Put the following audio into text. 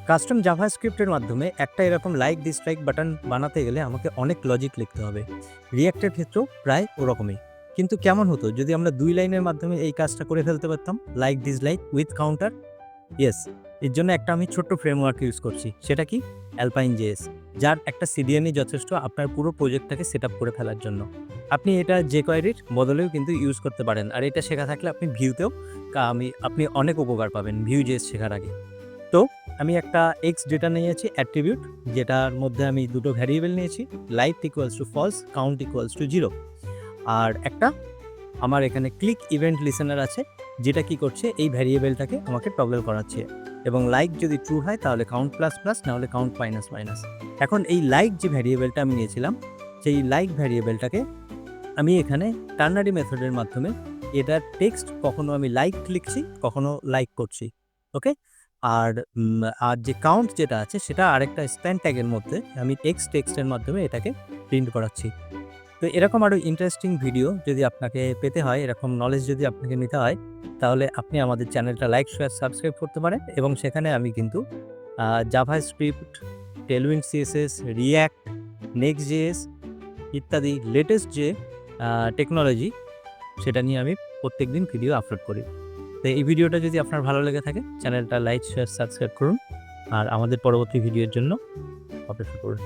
Custom জাভাস্ক্রিপ্টের মাধ্যমে একটা এরকম লাইক ডিসলাইক বাটন বানাতে গেলে আমাকে অনেক লজিক লিখতে হবে। রিঅ্যাক্টের ক্ষেত্রেও প্রায় ওরকমই। কিন্তু কেমন হতো যদি আমরা ২ লাইনের মাধ্যমে এই কাজটা করে ফেলতে পারতাম? Like dislike with counter. Yes, এর জন্য একটা আমি ছোট্ট ফ্রেমওয়ার্ক ইউজ করছি। সেটা কি? অ্যালপাইন জেএস, যার একটা সিডিএনই যথেষ্ট আপনার পুরো প্রজেক্টটাকে সেটআপ করে ফেলার জন্য। আপনি এটা jQuery-র বদলেও কিন্তু ইউজ করতে পারেন। আর এটা শেখা থাকলে আপনি ভিউতেও আপনি অনেক উপকার পাবেন Vue.js শেখার আগে। তো আমি একটা X ডেটা নিয়েছি অ্যাট্রিবিউট, যেটার মধ্যে আমি ২ টো ভ্যারিয়েবল নিয়েছি। Light equals to false, count equals to 0। আর একটা আমার এখানে ক্লিক ইভেন্ট লিসেনার আছে, যেটা কি করছে এই ভ্যারিয়েবলটাকে আমাকে টগল করাচ্ছে। এবং লাইক যদি ট্রু হয় তাহলে কাউন্ট প্লাস প্লাস, না হলে কাউন্ট মাইনাস মাইনাস। এখন এই লাইক যে ভ্যারিয়েবলটা আমি নিয়েছিলাম, সেই লাইক ভ্যারিয়েবলটাকে আমি এখানে টার্নারি মেথডের মাধ্যমে এটার টেক্সট কখনো আমি লাইক লিখছি, কখনো লাইক করছি। ওকে? আর আর যে কাউন্ট যেটা আছে সেটা আরেকটা স্প্যান ট্যাগের মধ্যে আমি টেক্সটের মাধ্যমে এটাকে প্রিন্ট করাচ্ছি। তো এরকম আরও ইন্টারেস্টিং ভিডিও যদি আপনাকে পেতে হয়, এরকম নলেজ যদি আপনাকে নিতে হয়, তাহলে আপনি আমাদের চ্যানেলটা লাইক, শেয়ার, সাবস্ক্রাইব করতে পারেন। এবং সেখানে আমি কিন্তু জাভাস্ক্রিপ্ট, টেলউইন্ড সিএসএস, রিঅ্যাক্ট, নেক্সট.js ইত্যাদি লেটেস্ট যে টেকনোলজি, সেটা নিয়ে আমি প্রত্যেকদিন ভিডিও আপলোড করি। তো এই ভিডিওটা যদি আপনার ভালো লেগে থাকে, চ্যানেলটা লাইক, শেয়ার, সাবস্ক্রাইব করুন। আর আমাদের পরবর্তী ভিডিওর জন্য অপেক্ষা করুন।